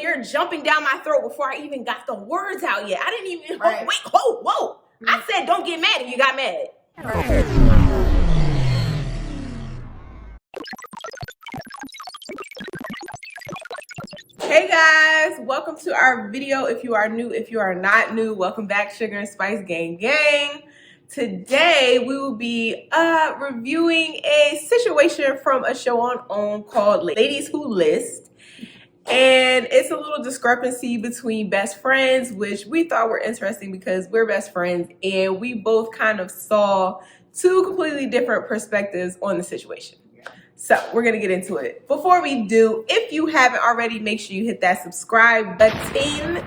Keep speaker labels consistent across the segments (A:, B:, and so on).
A: you're jumping down my throat before I even got the words out yet. I didn't even,
B: Right.
A: whoa. I said don't get mad and you got mad.
B: Right.
A: Hey guys, welcome to our video. If you are new, if you are not new, welcome back, Sugar and Spice Gang. Today we will be reviewing a situation from a show on OWN called Ladies Who List. And it's a little discrepancy between best friends, which we thought were interesting because we're best friends and we both kind of saw two completely different perspectives on the situation. So we're going to get into it. Before we do, if you haven't already, make sure you hit that subscribe button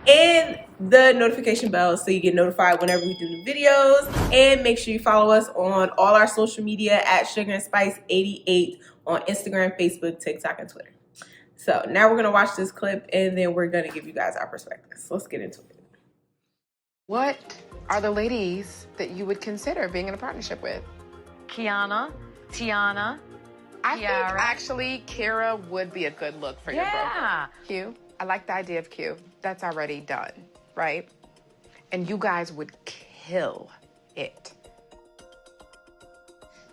A: and the notification bell so you get notified whenever we do new videos. And make sure you follow us on all our social media at Sugar and Spice 88 on Instagram, Facebook, TikTok, and Twitter. So now we're going to watch this clip and then we're going to give you guys our perspectives. So let's get into it.
B: What are the ladies that you would consider being in a partnership with?
C: Kiana, Tiana,
B: I think
C: Kiara.
B: actually Kira would be a good look for your broker. Q. I like the idea of Q. That's already done, right? And you guys would kill it.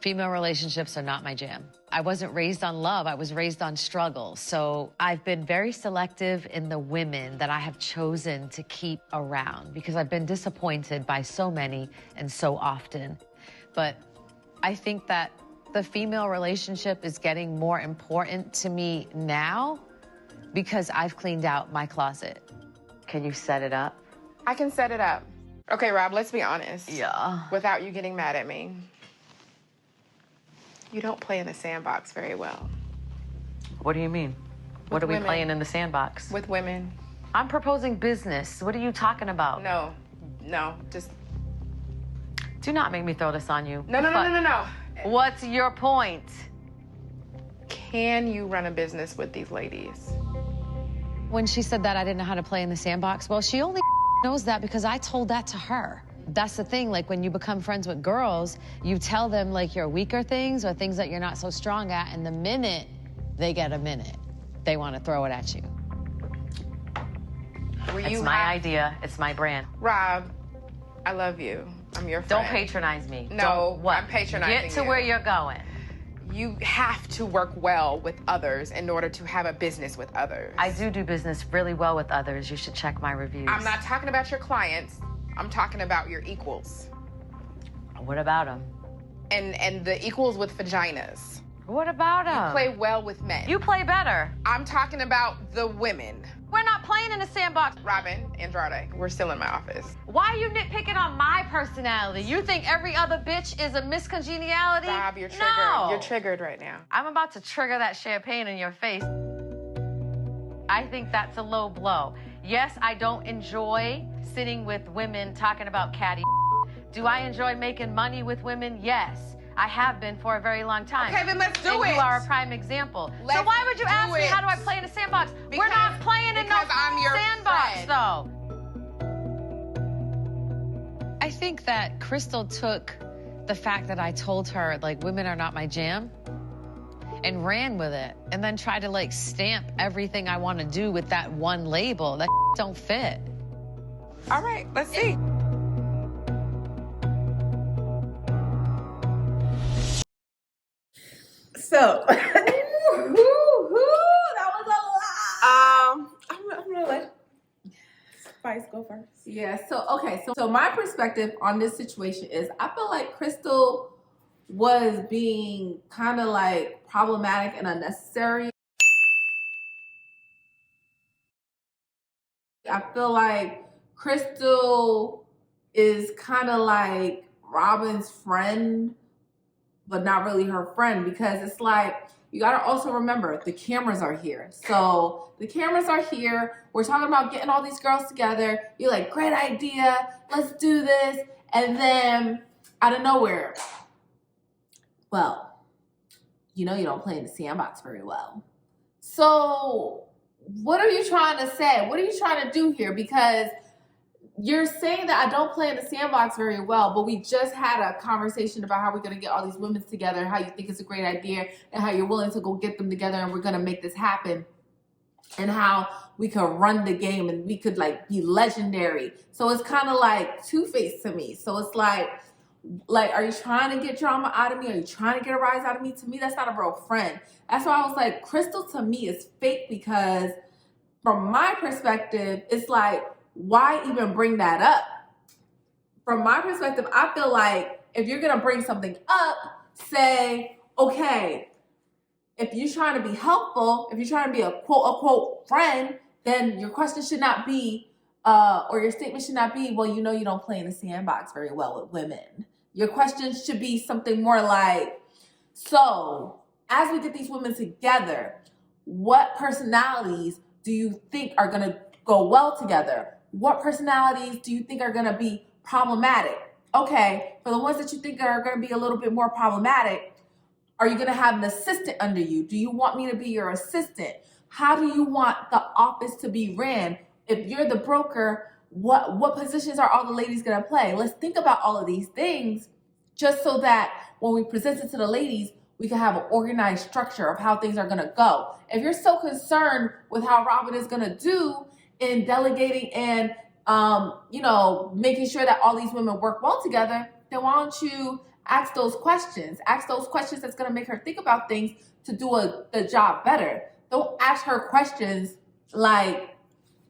C: Female relationships are not my jam. I wasn't raised on love. I was raised on struggle. So I've been very selective in the women that I have chosen to keep around because I've been disappointed by so many and so often. But I think that the female relationship is getting more important to me now because I've cleaned out my closet. Can you set it up?
B: I can set it up. Okay, Rob, let's be honest.
C: Yeah.
B: Without you getting mad at me. You don't play in the sandbox very well.
C: What do you mean? What are we
B: women.
C: playing in the sandbox?
B: With women.
C: I'm proposing business. What are you talking about?
B: No, just...
C: Do not make me throw this on you.
B: No.
C: What's your point?
B: Can you run a business with these ladies?
C: When she said that I didn't know how to play in the sandbox, well, she only knows that because I told that to her. That's the thing, like when you become friends with girls, you tell them like your weaker things or things that you're not so strong at, and the minute they get a minute, they want to throw it at you. It's my idea, it's my brand.
B: Rob, I love you. I'm your friend.
C: Don't patronize me.
B: No,
C: what?
B: I'm patronizing
C: Get to where you're going.
B: You have to work well with others in order to have a business with others.
C: I do business really well with others. You should check my reviews.
B: I'm not talking about your clients. I'm talking about your equals.
C: What about them?
B: And the equals with vaginas.
C: What about them?
B: You play well with men.
C: You play better.
B: I'm talking about the women.
C: We're not playing in a sandbox.
B: Robin, Andrade, we're still in my office.
C: Why are you nitpicking on my personality? You think every other bitch is a miscongeniality?
B: Rob, you're triggered.
C: No.
B: You're triggered right now.
C: I'm about to trigger that champagne in your face. I think that's a low blow. Yes, I don't enjoy sitting with women talking about catty. Do I enjoy making money with women? Yes. I have been for a very long time.
B: Okay, then let's do it.
C: You are a prime example.
B: Let's
C: so why would you ask me
B: it.
C: how do I play in a sandbox? We're not playing in no
B: I'm your
C: sandbox,
B: friend.
C: though. I think that Cristyl took the fact that I told her, like, women are not my jam, and ran with it, and then tried to, like, stamp everything I want to do with that one label. That don't fit.
B: All right, let's see.
A: So, that was a lot. I'm gonna let Spice go first.
D: Yeah. So okay. So my perspective on this situation is, I feel like Cristyl was being kind of like problematic and unnecessary. I feel like Cristyl is kind of like Robin's friend, but not really her friend, because it's like, you gotta also remember the cameras are here. So the cameras are here. We're talking about getting all these girls together. You're like, great idea. Let's do this. And then out of nowhere, well, you know you don't play in the sandbox very well. So what are you trying to say? What are you trying to do here? Because you're saying that I don't play in the sandbox very well, but we just had a conversation about how we're going to get all these women together, how you think it's a great idea, and how you're willing to go get them together, and we're going to make this happen. and how we could run the game and we could like be legendary. So it's kind of like two-faced to me. So it's like, are you trying to get drama out of me? Are you trying to get a rise out of me? To me, that's not a real friend. That's why I was like, Cristyl to me is fake, because from my perspective, it's like, why even bring that up? From my perspective, I feel like if you're going to bring something up, say, okay, if you're trying to be helpful, if you're trying to be a quote unquote friend, then your question should not be, or your statement should not be, well, you know, you don't play in the sandbox very well with women. Your question should be something more like, so as we get these women together, what personalities do you think are going to go well together? What personalities do you think are going to be problematic? Okay, for the ones that you think are going to be a little bit more problematic, are you going to have an assistant under you? Do you want me to be your assistant? How do you want the office to be ran? If you're the broker, what positions are all the ladies going to play? Let's think about all of these things, just so that when we present it to the ladies, we can have an organized structure of how things are going to go. If you're so concerned with how Robin is going to do in delegating and making sure that all these women work well together, then why don't you ask those questions? Ask those questions that's going to make her think about things to do the job better. Don't ask her questions like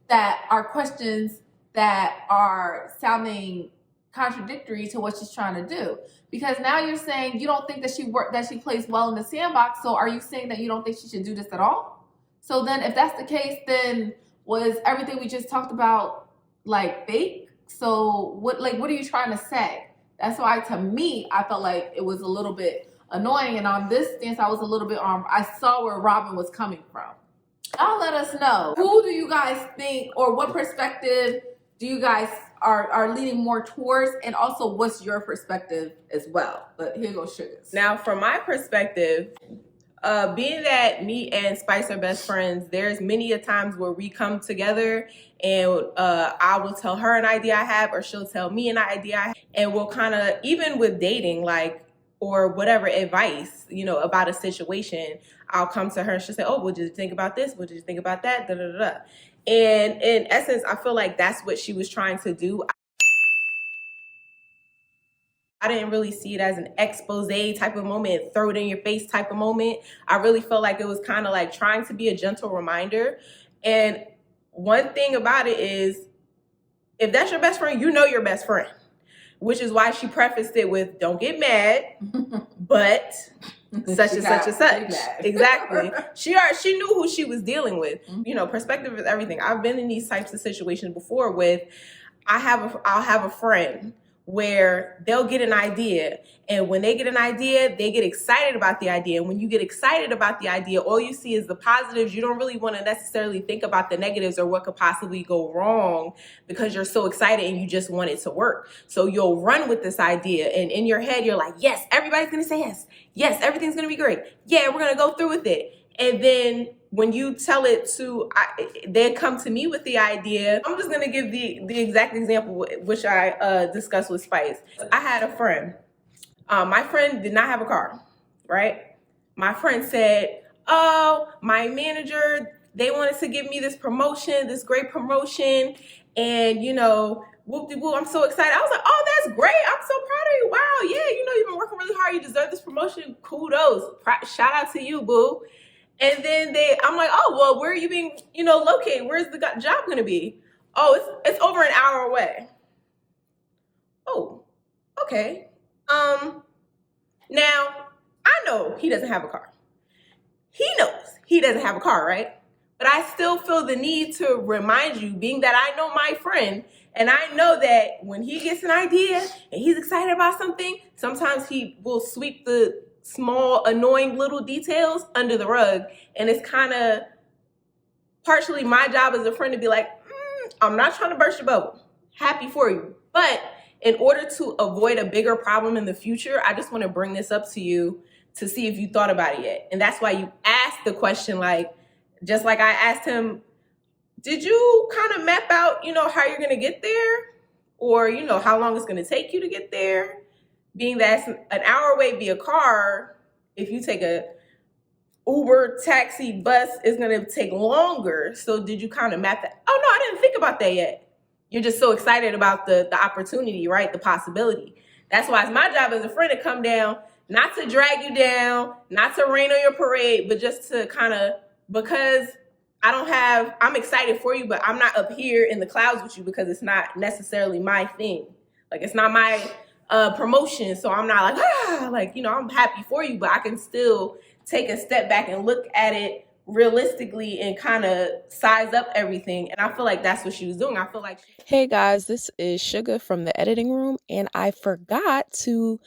D: that are questions that are sounding contradictory to what she's trying to do. Because now you're saying you don't think that she plays well in the sandbox. So are you saying that you don't think she should do this at all? So then if that's the case, then was everything we just talked about like fake? So what are you trying to say? That's why, to me, I felt like it was a little bit annoying. And on this stance, I was a little bit I saw where Robin was coming from. Y'all let us know. Who do you guys think, or what perspective do you guys are leaning more towards? And also, what's your perspective as well? But here goes Sugars.
A: Now, from my perspective, being that me and Spice are best friends, there's many a times where we come together and I will tell her an idea I have, or she'll tell me an idea I have, and we'll kind of, even with dating, like, or whatever advice, about a situation, I'll come to her and she'll say, oh, what did you think about this? What did you think about that? Da, da, da, da. And in essence, I feel like that's what she was trying to do. I didn't really see it as an expose type of moment, throw it in your face type of moment. I really felt like it was kind of like trying to be a gentle reminder. And one thing about it is, if that's your best friend, you know your best friend, which is why she prefaced it with, don't get mad, but such and such and such. Exactly. She knew who she was dealing with. Mm-hmm. Perspective is everything. I've been in these types of situations before with, I'll have a friend where they'll get an idea, and when they get an idea, they get excited about the idea. And when you get excited about the idea, all you see is the positives. You don't really want to necessarily think about the negatives or what could possibly go wrong, because you're so excited and you just want it to work. So you'll run with this idea, and in your head, you're like, yes, everybody's going to say yes. Yes, everything's going to be great. Yeah, we're going to go through with it. And then when you tell it to, they come to me with the idea. I'm just going to give the exact example, which I discussed with Spice. I had a friend. My friend did not have a car, right? My friend said, oh, my manager, they wanted to give me this promotion, this great promotion. And, whoop-de-whoop, I'm so excited. I was like, oh, that's great. I'm so proud of you. Wow, yeah, you've been working really hard. You deserve this promotion. Kudos. Shout out to you, boo. And then I'm like, oh, well, where are you being, located? Where's the job going to be? Oh, it's over an hour away. Oh, okay. Now, I know he doesn't have a car. He knows he doesn't have a car, right? But I still feel the need to remind you, being that I know my friend, and I know that when he gets an idea and he's excited about something, sometimes he will sweep the small, annoying little details under the rug. And it's kind of partially my job as a friend to be like, I'm not trying to burst your bubble. Happy for you. But in order to avoid a bigger problem in the future, I just want to bring this up to you to see if you thought about it yet. And that's why you asked the question, like, just like I asked him, did you kind of map out, how you're going to get there? Or, how long it's going to take you to get there? Being that it's an hour away via car, if you take a Uber, taxi, bus is going to take longer. So did you kind of map that? Oh, no, I didn't think about that yet. You're just so excited about the opportunity, right? The possibility. That's why it's my job as a friend to come down, not to drag you down, not to rain on your parade, but just to kind of, because I'm excited for you, but I'm not up here in the clouds with you because it's not necessarily my thing. Like, it's not my promotion. So I'm not like, I'm happy for you, but I can still take a step back and look at it realistically and kind of size up everything. And I feel like that's what she was doing. I feel like
E: Hey guys, this is Suga from the editing room, and I forgot to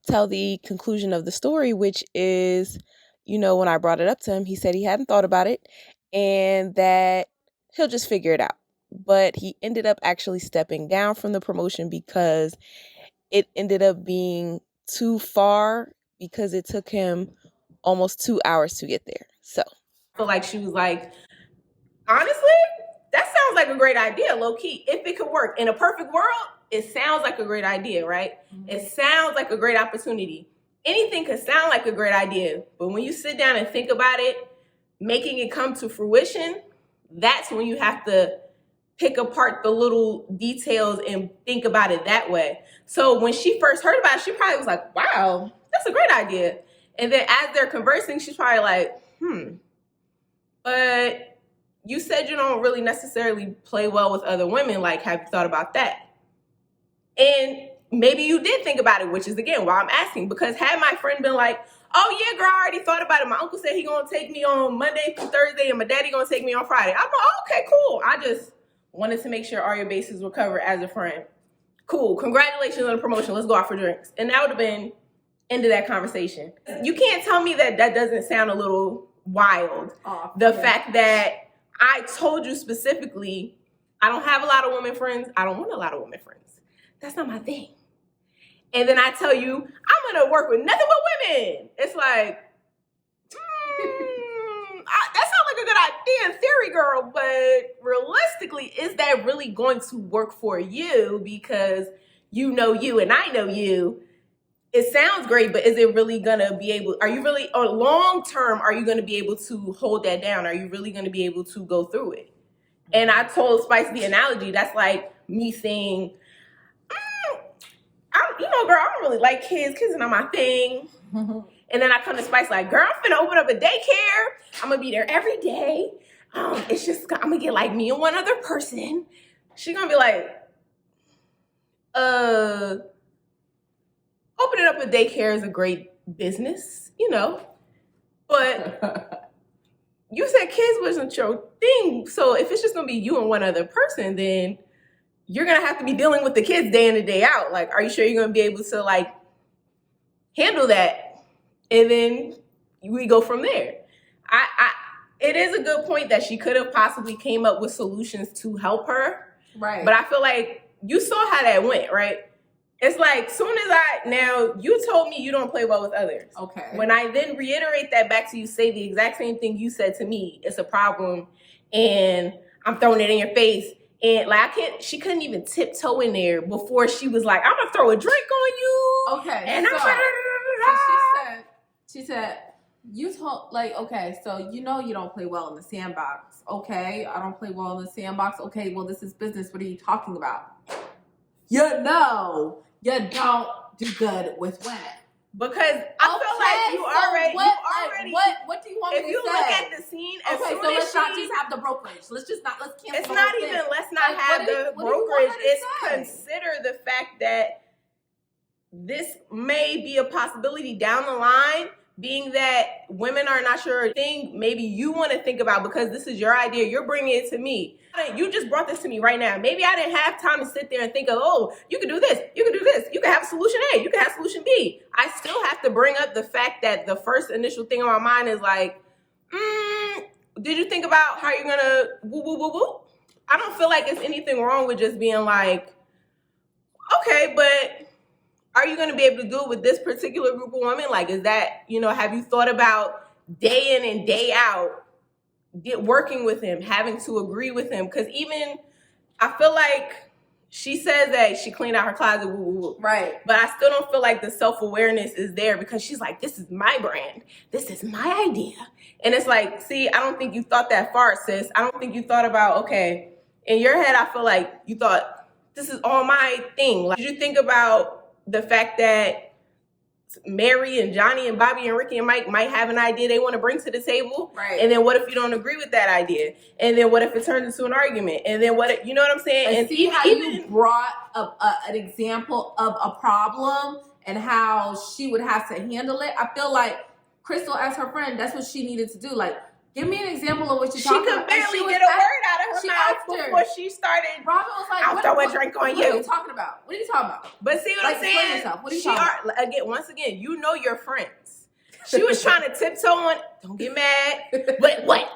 E: tell the conclusion of the story, which is, when I brought it up to him, he said he hadn't thought about it and that he'll just figure it out. But he ended up actually stepping down from the promotion because it ended up being too far because it took him almost 2 hours to get there. So
A: I feel like she was like, honestly, that sounds like a great idea, low key. If it could work in a perfect world, it sounds like a great idea, right? Mm-hmm. It sounds like a great opportunity. Anything could sound like a great idea, but when you sit down and think about it, making it come to fruition, that's when you have to pick apart the little details and think about it that way. So when she first heard about it, she probably was like, wow, that's a great idea. And then as they're conversing, she's probably like, but you said you don't really necessarily play well with other women. Like, have you thought about that? And maybe you did think about it, which is, again, why I'm asking. Because had my friend been like, oh, yeah, girl, I already thought about it. My uncle said he going to take me on Monday through Thursday, and my daddy going to take me on Friday. I'm like, oh, okay, cool. I just wanted to make sure all your bases were covered as a friend. Cool. Congratulations on the promotion. Let's go out for drinks. And that would have been end of that conversation. You can't tell me that that doesn't sound a little wild. The fact that I told you specifically, I don't have a lot of women friends. I don't want a lot of women friends. That's not my thing. And then I tell you, I'm going to work with nothing but women. It's like, that sounds like a good idea in theory, girl. But realistically, is that really going to work for you? Because you know you and I know you. It sounds great, but is it really going to be able, are you really, or long term, are you going to be able to hold that down? Are you really going to be able to go through it? And I told Spice the analogy. That's like me saying, girl, I don't really like kids. Kids are not my thing. And then I come to Spice like, girl, I'm finna open up a daycare. I'm going to be there every day. It's just, I'm going to get like me and one other person. She going to be like, opening up a daycare is a great business, but you said kids wasn't your thing. So if it's just going to be you and one other person, then you're going to have to be dealing with the kids day in and day out. Like, are you sure you're going to be able to like handle that? And then we go from there. It is a good point that she could have possibly came up with solutions to help her. Right. But I feel like you saw how that went, right? It's like, soon as now you told me you don't play well with others. Okay. When I then reiterate that back to you, say the exact same thing you said to me, it's a problem and I'm throwing it in your face. And like, she couldn't even tiptoe in there before she was like, I'm gonna throw a drink on you. Okay. And
D: she said, you told, like, okay, so you don't play well in the sandbox. Okay, I don't play well in the sandbox. Okay, well, this is business. What are you talking about? You don't do good with women.
A: Because I feel like you already.
D: What do you want me to say?
A: If you look at the scene,
D: let's not just have the brokerage. Let's cancel.
A: It's not even. Let's not have the brokerage. It's consider the fact that this may be a possibility down the line. Being that women are not sure thing, maybe you want to think about because this is your idea. You're bringing it to me. You just brought this to me right now. Maybe I didn't have time to sit there and think of, oh, you could do this. You could do this. You could have solution A. You could have solution B. I still have to bring up the fact that the first initial thing on my mind is like, did you think about how you're going to woo, woo, woo, woo? I don't feel like there's anything wrong with just being like, okay, but are you going to be able to do it with this particular group of women? Like, is that, have you thought about day in and day out, working with him, having to agree with him? Because even, I feel like she says that she cleaned out her closet, woo, woo, woo.
D: Right.
A: But I still don't feel like the self-awareness is there because she's like, this is my brand. This is my idea. And it's like, see, I don't think you thought that far, sis. I don't think you thought about, okay, in your head, I feel like you thought, this is all my thing. Like, did you think about the fact that Mary and Johnny and Bobby and Ricky and Mike might have an idea they want to bring to the table?
D: Right.
A: And then what if you don't agree with that idea? And then what if it turns into an argument? And then what if, you know what I'm saying?
D: And see how you brought up an example of a problem and how she would have to handle it. I feel like Cristyl, as her friend, that's what she needed to do. Like, give me an example of what you're talking about.
A: She could barely get a word out of her mouth before she started.
D: Robin was like,
A: I'll throw a drink on you.
D: What are you talking about? What are you talking about?
A: But see what I'm saying?
D: What are you talking about?
A: Again, once again, you know your friends. She was trying to tiptoe on, don't get mad. What?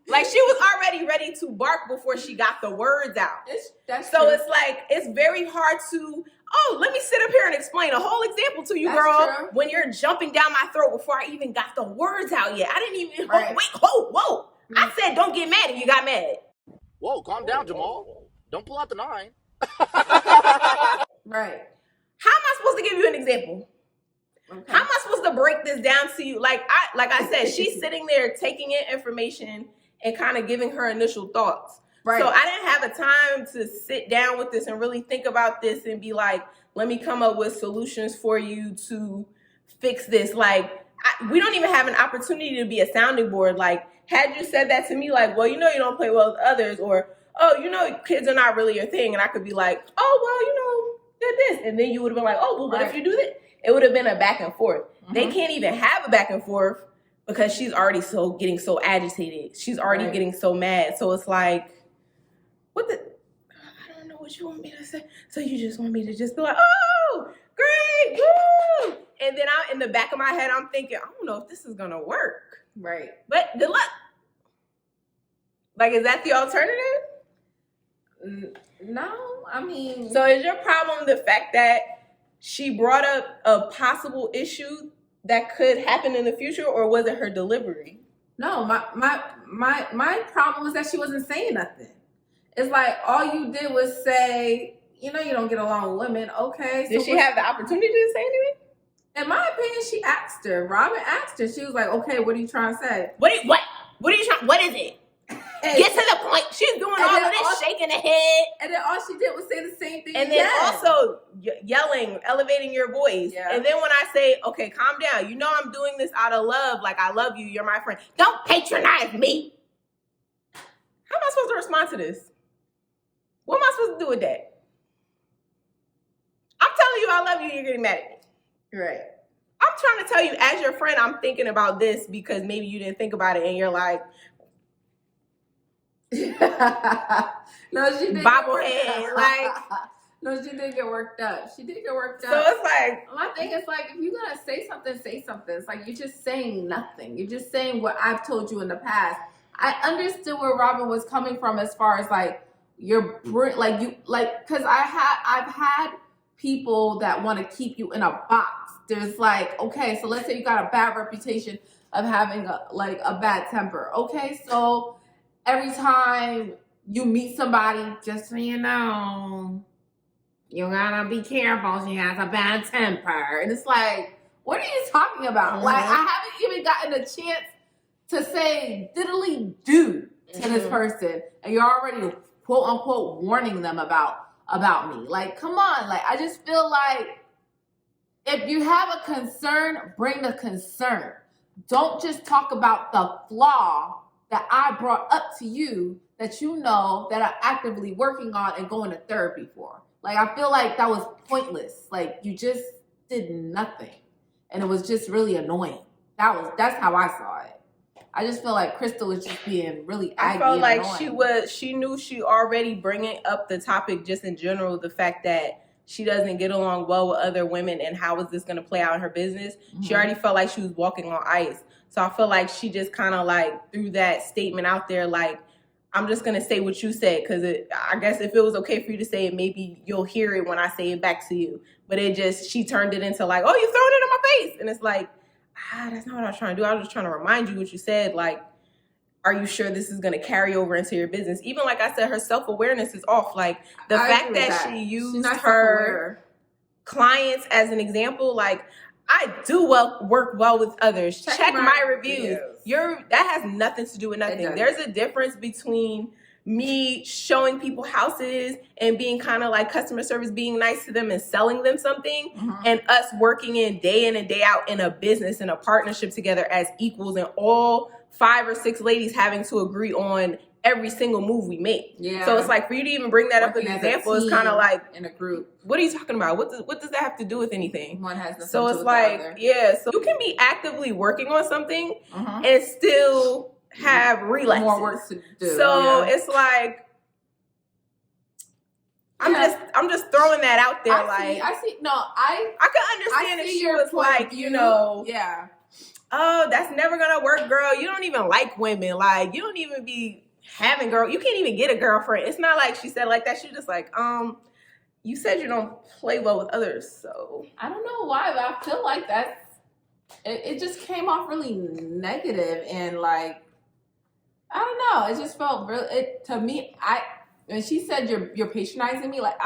A: Like, she was already ready to bark before she got the words out.
D: That's
A: so
D: true.
A: It's like, it's very hard to, let me sit up here and explain a whole example to you,
D: That's
A: girl,
D: true.
A: when you're jumping down my throat before I even got the words out yet. I didn't even,
D: Right.
A: whoa. I said, don't get mad, and you got mad.
F: Whoa, calm down, Jamal. Don't pull out the 9.
D: Right.
A: How am I supposed to give you an example?
D: Okay.
A: How am I supposed to break this down to you? Like I said, she's sitting there taking in information and kind of giving her initial thoughts.
D: Right.
A: So I didn't have a time to sit down with this and really think about this and be like, let me come up with solutions for you to fix this. Like, we don't even have an opportunity to be a sounding board. Like, had you said that to me, like, well, you know, you don't play well with others, or, oh, you know, kids are not really your thing. And I could be like, oh, well, you know, they're this. And then you would have been like, oh, well, what if you do this? It would have been a back and forth. Mm-hmm. They can't even have a back and forth because she's already getting so agitated. She's already getting so mad. So it's like, I don't know what you want me to say. So you just want me to just be like, oh, great, woo. And then in the back of my head, I'm thinking, I don't know if this is going to work.
D: Right.
A: But good luck. Like, is that the alternative?
D: No, I mean.
A: So is your problem the fact that she brought up a possible issue that could happen in the future, or was it her delivery?
D: No, my problem was that she wasn't saying nothing. It's like all you did was say, you know, you don't get along with women. Okay.
A: Did she have the opportunity to say anything?
D: In my opinion, she asked her. Robin asked her. She was like, okay, what are you trying to say?
A: What are you trying? What is it? Get to the point. She's doing all of this, shaking her head.
D: And then all she did was say the same thing
A: and
D: again.
A: Then also yelling, elevating your voice. Yeah. And then when I say, okay, calm down. You know I'm doing this out of love. Like, I love you. You're my friend. Don't patronize me. How am I supposed to respond to this? What am I supposed to do with that? I'm telling you I love you. You're getting mad at me.
D: Right.
A: I'm trying to tell you, as your friend, I'm thinking about this because maybe you didn't think about it and you're like,
D: no, she didn't.
A: Bobblehead, like.
D: No, she did get worked up. She did get worked up.
A: So it's like,
D: my thing is like, if you're gonna say something, say something. It's like you're just saying nothing. You're just saying what I've told you in the past. I understood where Robin was coming from as far as like because I've had people that want to keep you in a box. There's like, okay, so let's say you got a bad reputation of having a bad temper. Okay, so every time you meet somebody, just so you know, you gotta be careful. She has a bad temper. And it's like, what are you talking about? Mm-hmm. Like, I haven't even gotten a chance to say diddly do to this person. And you're already, quote unquote, warning them about me. Like, come on. Like, I just feel like if you have a concern, bring the concern. Don't just talk about the flaw that I brought up to you that you know that I'm actively working on and going to therapy for. Like, I feel like that was pointless. Like, you just did nothing. And it was just really annoying. That's how I saw it. I just feel like Cristyl was just being really aggy. I felt like
A: annoying. She knew she already bringing up the topic just in general, the fact that she doesn't get along well with other women and how is this going to play out in her business. Mm-hmm. She already felt like she was walking on ice. So I feel like she just kind of like threw that statement out there like, I'm just going to say what you said because I guess if it was okay for you to say it, maybe you'll hear it when I say it back to you. But she turned it into like, oh, you throwing it in my face. And it's like, that's not what I was trying to do. I was just trying to remind you what you said. Like, are you sure this is going to carry over into your business? Even like I said, her self-awareness is off. Like the fact that she used her clients as an example, like I do work well with others. Check my reviews. That has nothing to do with nothing. There's a difference between me showing people houses and being kind of like customer service, being nice to them and selling them something, and us working in and day out in a business and a partnership together as equals, and all 5 or 6 ladies having to agree on every single move we make. Yeah. So it's like for you to even bring that up as an example, it's kind of like
D: in a group.
A: What are you talking about? What does that have to do with anything?
D: One has nothing
A: so
D: to
A: it's
D: do with
A: like
D: the other.
A: Yeah. So you can be actively working on something and still have relapses.
D: More work to do.
A: So it's like I'm just throwing that out there. I can understand if she was like, oh, that's never gonna work, girl. You don't even like women. Like, you don't even be having girl. You can't even get a girlfriend. It's not like she said like that. She was just like, you said you don't play well with others, so
D: I don't know why, but I feel like it just came off really negative, and like I don't know. It just felt real. To me, when she said you're patronizing me, like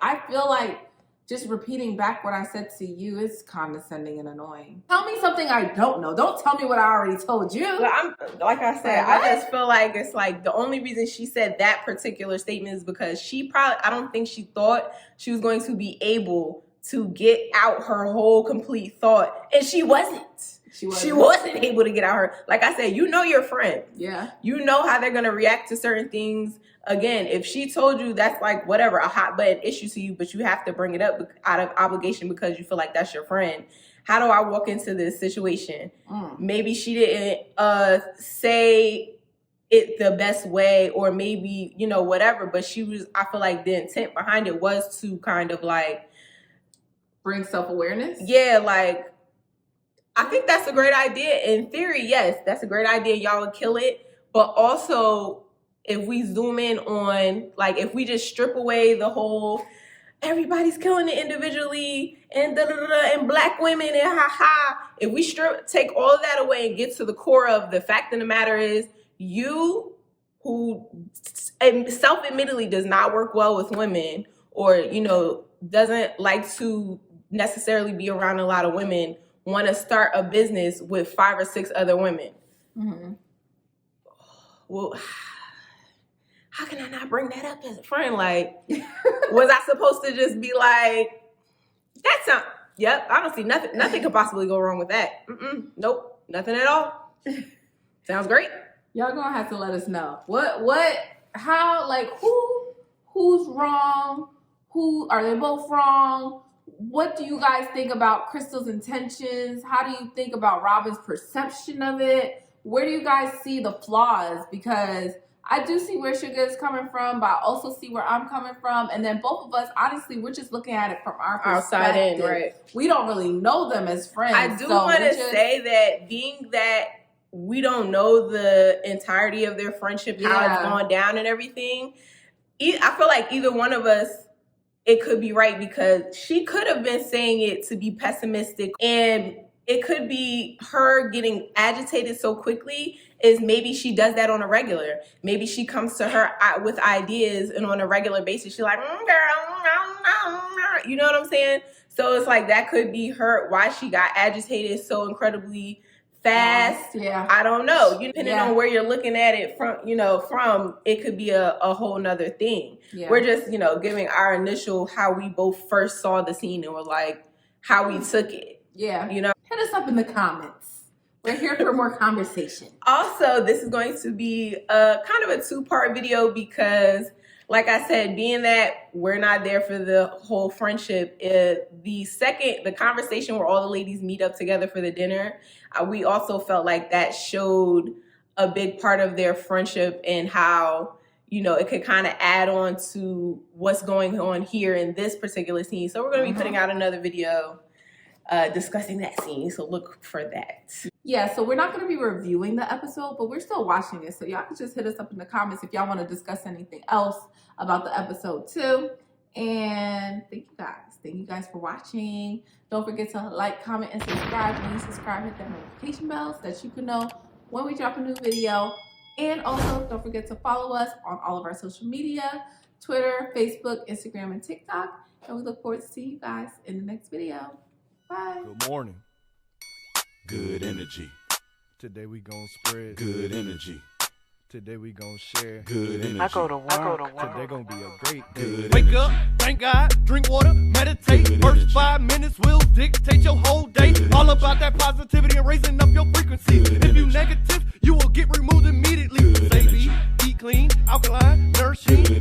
D: I feel like just repeating back what I said to you is condescending and annoying. Tell me something I don't know. Don't tell me what I already told you.
A: Well, like I said, I just feel like it's like the only reason she said that particular statement is because I don't think she thought she was going to be able to get out her whole complete thought. And she wasn't. She wasn't able to get out her. Like I said, you know your friend. Yeah. You know how they're going to react to certain things. Again, if she told you that's like whatever, a hot button issue to you, but you have to bring it up out of obligation because you feel like that's your friend. How do I walk into this situation? Maybe she didn't say it the best way, or maybe, whatever, but I feel like the intent behind it was to kind of like
D: bring self-awareness.
A: Yeah, like I think that's a great idea. In theory, yes, that's a great idea. Y'all would kill it. But also, if we zoom in on, like, if we just strip away the whole everybody's killing it individually and and black women and if we take all of that away and get to the core of the fact of the matter is, you who self-admittedly does not work well with women, or doesn't like to necessarily be around a lot of women, want to start a business with 5 or 6 other women. Well, how can I not bring that up as a friend? Like, was I supposed to just be like, that sound, yep, I don't see nothing could possibly go wrong with that. Nope, nothing at all. Sounds great.
D: Y'all gonna have to let us know. How, like, who's wrong? Are they both wrong? What do you guys think about Crystyl's intentions? How do you think about Robin's perception of it? Where do you guys see the flaws? Because I do see where Suga is coming from, but I also see where I'm coming from. And then both of us, honestly, we're just looking at it from our perspective. Outside in, right. We don't really know them as friends.
A: I do want to say that being that we don't know the entirety of their friendship, how it's gone down and everything, I feel like either one of us, it could be right, because she could have been saying it to be pessimistic, and it could be her getting agitated so quickly is maybe she does that on a regular. Maybe she comes to her with ideas, and on a regular basis, she's like, girl, you know what I'm saying? So it's like that could be her, why she got agitated so incredibly fast. Yeah. I don't know. Depending on where you're looking at it from, it could be a whole nother thing. Yeah. We're just, giving our initial, how we both first saw the scene, and we're like, how we took it.
D: Yeah. Hit us up in the comments. We're here for more conversation.
A: Also, this is going to be a kind of a 2-part video because, like I said, being that we're not there for the whole friendship, the conversation where all the ladies meet up together for the dinner, we also felt like that showed a big part of their friendship and how, it could kind of add on to what's going on here in this particular scene. So we're going to be putting out another video discussing that scene. So look for that.
D: Yeah, so we're not going to be reviewing the episode, but we're still watching it. So y'all can just hit us up in the comments if y'all want to discuss anything else about the episode too. And thank you guys. Thank you guys for watching. Don't forget to like, comment, and subscribe. When you subscribe, hit that notification bell so that you can know when we drop a new video. And also, don't forget to follow us on all of our social media, Twitter, Facebook, Instagram, and TikTok. And we look forward to seeing you guys in the next video. Bye.
G: Good morning.
H: Good energy.
G: Today we gon' spread
H: Good energy.
G: Today we gon' share
H: Good energy.
I: I go to work.
G: Today gon' be a great day.
H: Good
G: Wake
H: energy.
G: up, thank God, drink water, meditate.
H: Good
G: First
H: energy.
G: 5 minutes will dictate your whole day.
H: Good
G: All
H: energy.
G: about that positivity and raising up your frequency.
H: Good
G: If you
H: energy.
G: negative, you will get removed immediately.
H: Good
G: Say
H: energy.
G: eat clean, alkaline, nourishing.
H: Good